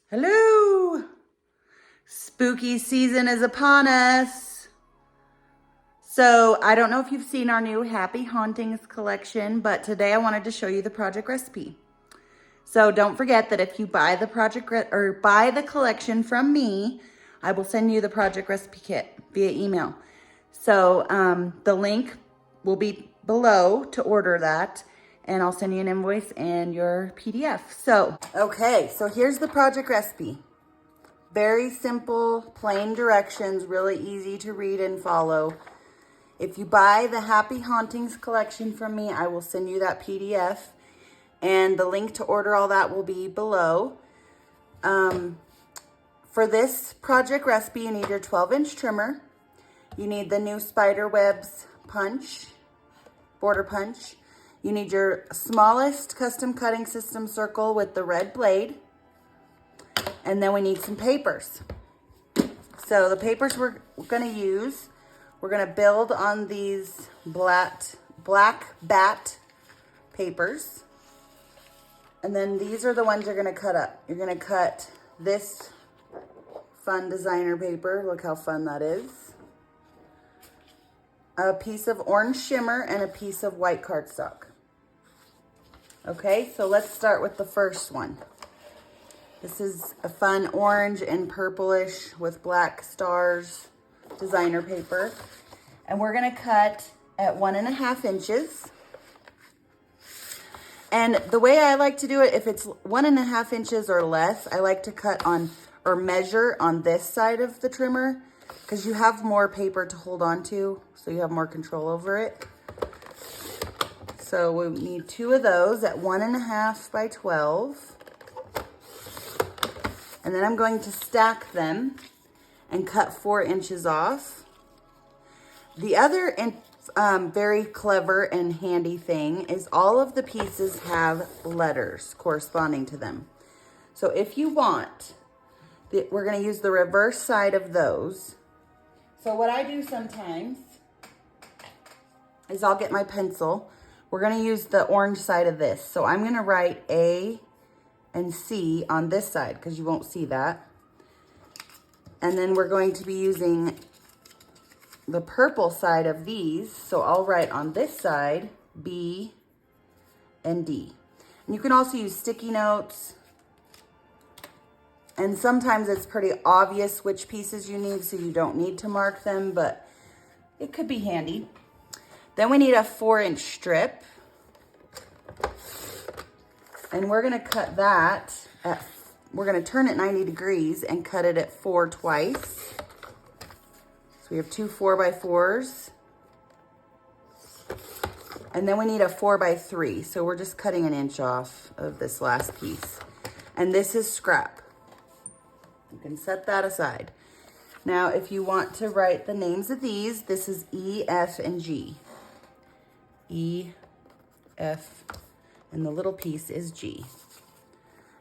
Hello! Spooky season is upon us. So I don't know if you've seen our new Happy Hauntings collection, but today I wanted to show you the project recipe. So don't forget that if you buy the buy the collection from me, I will send you the project recipe kit via email. So the link will be below to order that, and I'll send you an invoice and your PDF. So, okay, so here's the project recipe. Very simple, plain directions, really easy to read and follow. If you buy the Happy Hauntings collection from me, I will send you that PDF, and the link to order all that will be below. For this project recipe, you need your 12-inch trimmer. You need the new Spiderwebs border punch. You need your smallest custom cutting system circle with the red blade. And then we need some papers. So the papers we're gonna use, we're gonna build on these black bat papers. And then these are the ones you're gonna cut up. You're gonna cut this fun designer paper. Look how fun that is. A piece of orange shimmer and a piece of white cardstock. Okay, so let's start with the first one. This is a fun orange and purplish with black stars designer paper. And we're gonna cut at 1.5 inches. And the way I like to do it, if it's 1.5 inches or less, I like to cut on or measure on this side of the trimmer because you have more paper to hold on to, so you have more control over it. So we need 2 of those at 1.5 by 12. And then I'm going to stack them and cut 4 inches off. The other very clever and handy thing is all of the pieces have letters corresponding to them. So if you want, we're going to use the reverse side of those. So what I do sometimes is I'll get my pencil. We're going to use the orange side of this. So I'm going to write A and C on this side because you won't see that. And then we're going to be using the purple side of these. So I'll write on this side B and D. And you can also use sticky notes. And sometimes it's pretty obvious which pieces you need, so you don't need to mark them, but it could be handy. Then we need a 4-inch strip. And we're gonna cut that we're gonna turn it 90 degrees and cut it at 4 twice. So we have 2 4x4s. And then we need a 4x3. So we're just cutting 1 inch off of this last piece. And this is scrap. You can set that aside. Now, if you want to write the names of these, this is E, F, and G. E, F, and the little piece is G.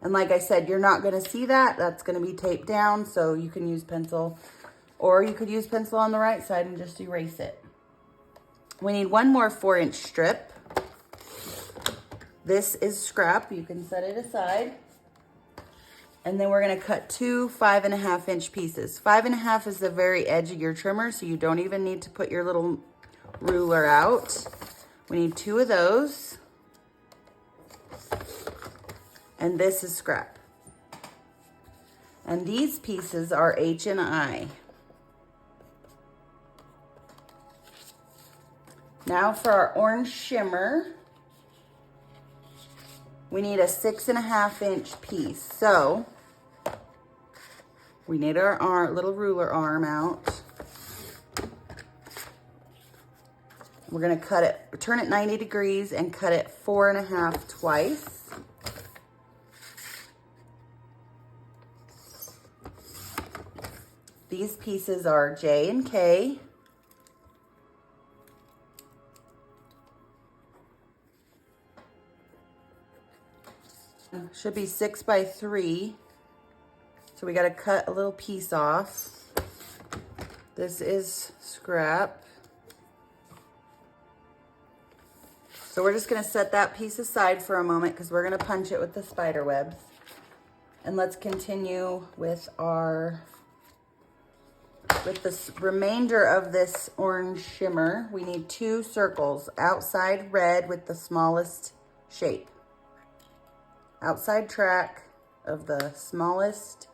And like I said, you're not gonna see that. That's gonna be taped down, so you can use pencil, or you could use pencil on the right side and just erase it. We need 1 more 4-inch strip. This is scrap, you can set it aside. And then we're gonna cut 2 5.5-inch pieces. 5.5 is the very edge of your trimmer, so you don't even need to put your little ruler out. We need 2 of those. And this is scrap. And these pieces are H and I. Now for our orange shimmer, we need a 6.5-inch piece. So we need our little ruler arm out. We're gonna cut it, turn it 90 degrees and cut it 4.5 twice. These pieces are J and K. Should be 6x3. So we got to cut a little piece off. This is scrap. So we're just going to set that piece aside for a moment because we're going to punch it with the spider webs. And let's continue with this remainder of this orange shimmer. We need 2 circles, outside red with the smallest shape. Outside track of the smallest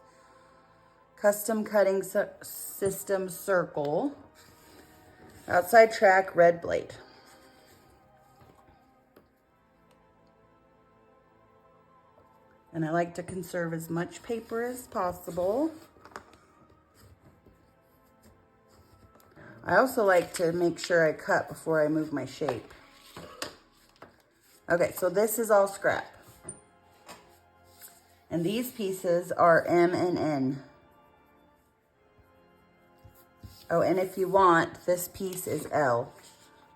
custom cutting system circle. Outside track, red blade. And I like to conserve as much paper as possible. I also like to make sure I cut before I move my shape. Okay, so this is all scrap. And these pieces are M and N. Oh, and if you want, this piece is L.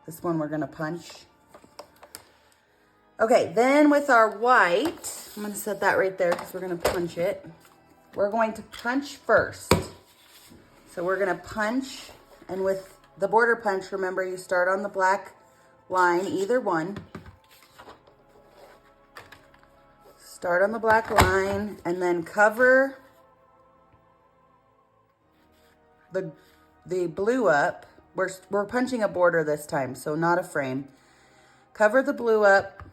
This one we're gonna punch. Okay, then with our white, I'm gonna set that right there because we're gonna punch it. We're going to punch first. So we're gonna punch, and with the border punch, remember you start on the black line, either one. Start on the black line and then cover the blue up. We're punching a border this time, so not a frame. Cover the blue up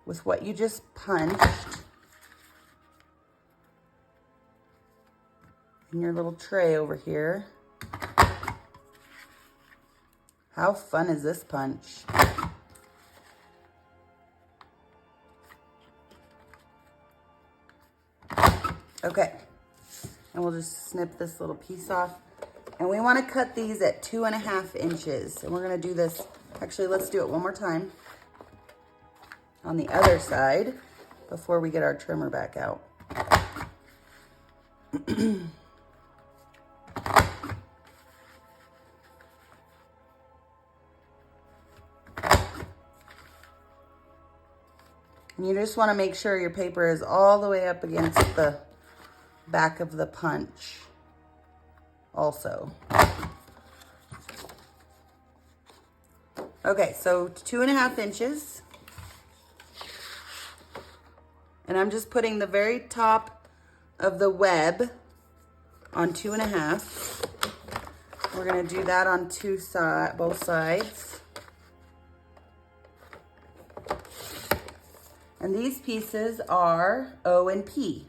with what you just punched in your little tray over here. How fun is this punch? Okay, and we'll just snip this little piece off. And we want to cut these at 2.5 inches. And we're going to do this, actually, let's do it one more time on the other side before we get our trimmer back out. And you just want to make sure your paper is all the way up against the back of the punch also. Okay, so 2.5 inches. And I'm just putting the very top of the web on 2.5. We're gonna do that on both sides. And these pieces are O and P.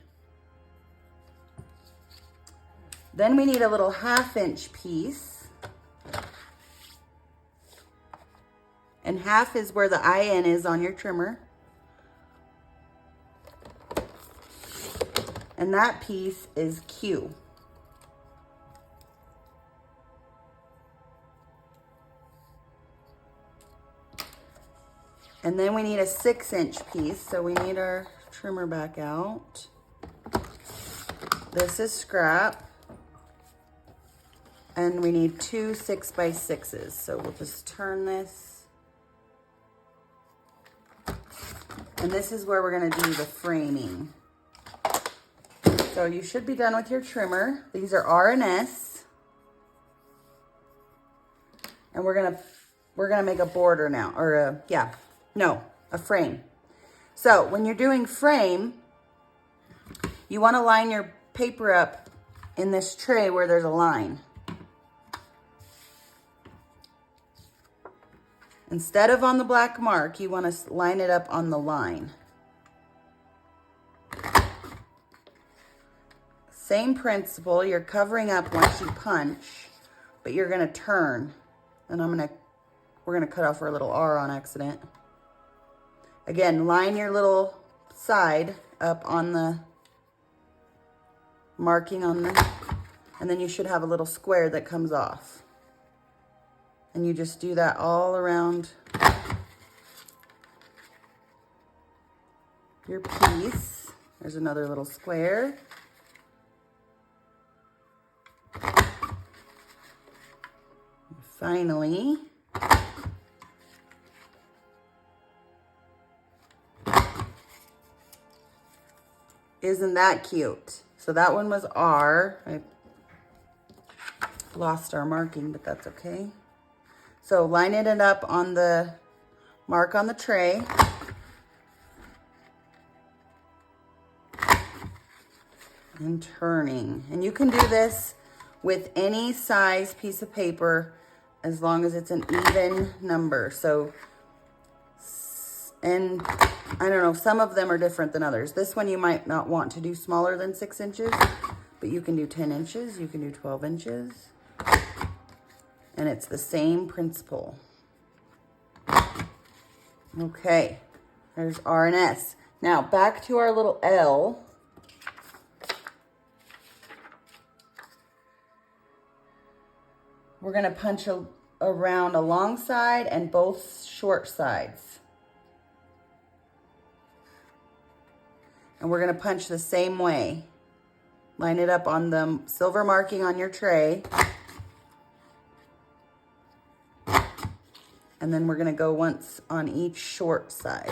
Then we need a little 1/2 inch piece. And 1/2 is where the IN is on your trimmer. And that piece is Q. And then we need a 6-inch piece, so we need our trimmer back out. This is scrap. And we need 2 6x6s. So we'll just turn this. And this is where we're gonna do the framing. So you should be done with your trimmer. These are R and S. And we're gonna make a border now, or a frame. So when you're doing frame, you wanna line your paper up in this tray where there's a line. Instead of on the black mark, you wanna line it up on the line. Same principle, you're covering up once you punch, but you're gonna turn. And we're gonna cut off our little R on accident. Again, line your little side up on the marking on the, and then you should have a little square that comes off. And you just do that all around your piece. There's another little square. Finally, isn't that cute? So that one was R. I lost our marking, but that's okay. So line it up on the mark on the tray. and turning. And you can do this with any size piece of paper as long as it's an even number. So, and I don't know, some of them are different than others. This one you might not want to do smaller than 6 inches, but you can do 10 inches, you can do 12 inches. And it's the same principle. Okay, there's R and S. Now back to our little L. We're gonna punch around a long side and both short sides. And we're gonna punch the same way. Line it up on the silver marking on your tray. And then we're gonna go once on each short side.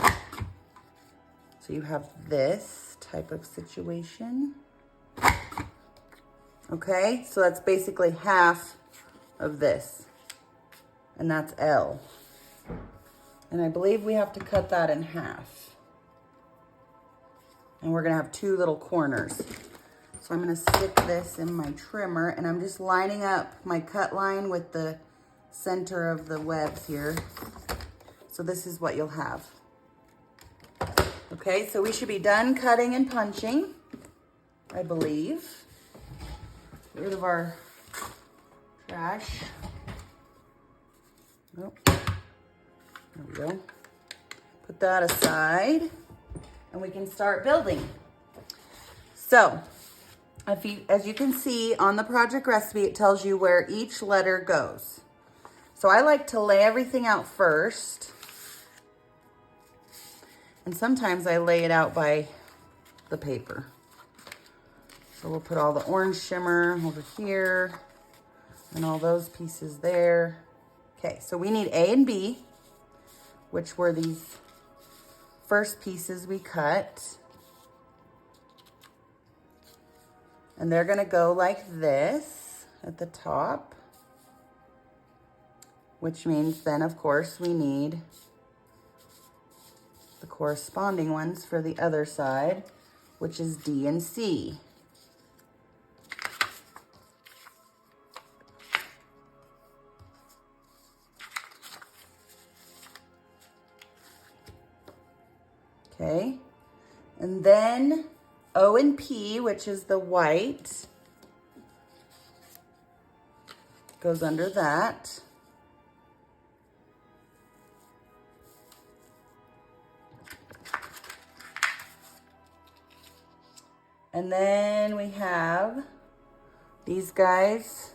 So you have this type of situation. Okay, so that's basically half of this. And that's L. And I believe we have to cut that in half. And we're gonna have 2 little corners. So I'm gonna stick this in my trimmer, and I'm just lining up my cut line with the center of the webs here. So this is what you'll have. Okay, so we should be done cutting and punching, I believe. Get rid of our trash. Oh, there we go. Put that aside, and we can start building. So, as you can see on the project recipe, it tells you where each letter goes. So I like to lay everything out first. And sometimes I lay it out by the paper. So we'll put all the orange shimmer over here and all those pieces there. Okay, so we need A and B, which were these first pieces we cut. And they're gonna go like this at the top, which means then, of course, we need the corresponding ones for the other side, which is D and C. Okay, and then O and P, which is the white, goes under that. And then we have these guys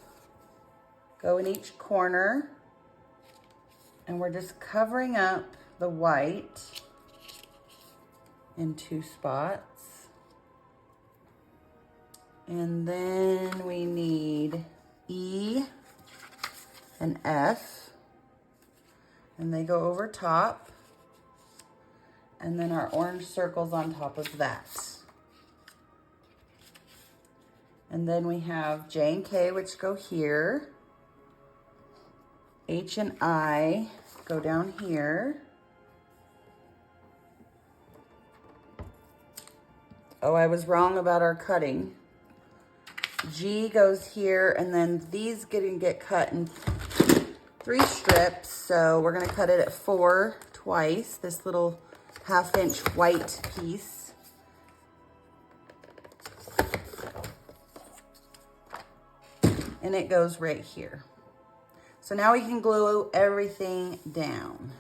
go in each corner, and we're just covering up the white in 2 spots. And then we need E and F, and they go over top, and then our orange circles on top of that. And then we have J and K, which go here. H and I go down here. Oh, I was wrong about our cutting. G goes here, and then these get cut in 3 strips. So we're gonna cut it at 4 twice, this little 1/2 inch white piece. And it goes right here. So now we can glue everything down.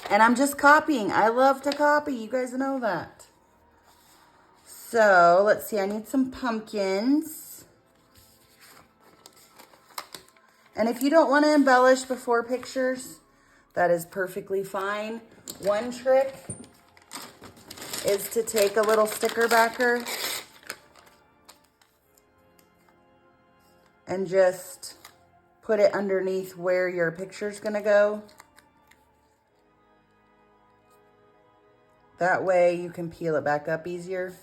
And I'm just copying. I love to copy. You guys know that. So let's see. I need some pumpkins. And if you don't want to embellish before pictures, that is perfectly fine. One trick is to take a little sticker backer and just put it underneath where your picture's gonna go. That way you can peel it back up easier.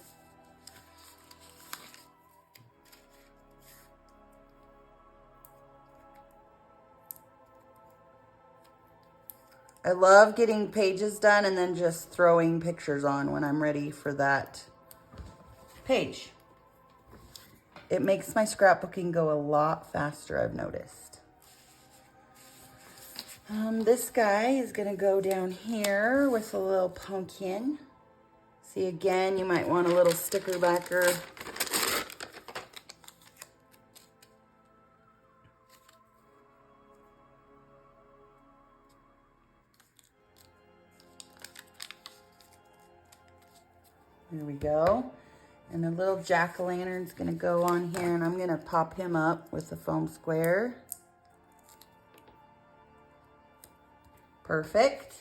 I love getting pages done and then just throwing pictures on when I'm ready for that page. It makes my scrapbooking go a lot faster, I've noticed. This guy is gonna go down here with a little pumpkin. See, again, you might want a little sticker backer. There we go. And a little jack-o'-lantern's gonna go on here, and I'm gonna pop him up with a foam square. Perfect.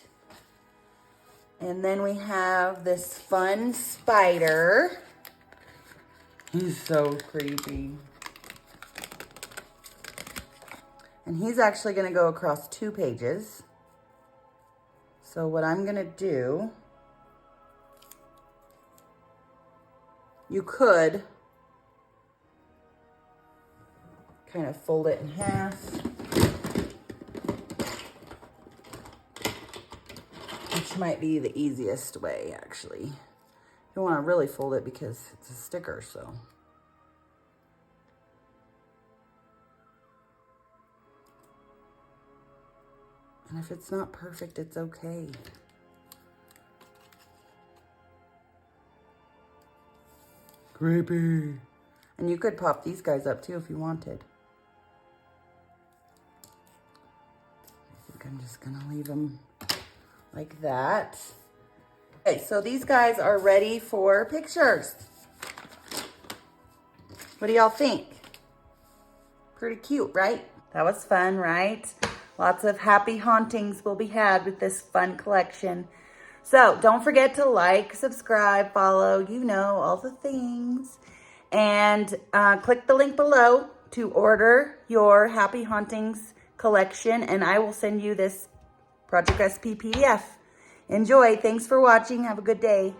And then we have this fun spider. He's so creepy. And he's actually gonna go across 2 pages. So what I'm gonna do, you could kind of fold it in half. Which might be the easiest way, actually. You don't want to really fold it because it's a sticker, so. And if it's not perfect, it's okay. Creepy. And you could pop these guys up too if you wanted. I think I'm just gonna leave them like that. Okay, so these guys are ready for pictures. What do y'all think? Pretty cute, right? That was fun, right? Lots of happy hauntings will be had with this fun collection. So don't forget to like, subscribe, follow, you know, all the things. And click the link below to order your Happy Hauntings collection, and I will send you this Project SP PDF. Enjoy. Thanks for watching. Have a good day.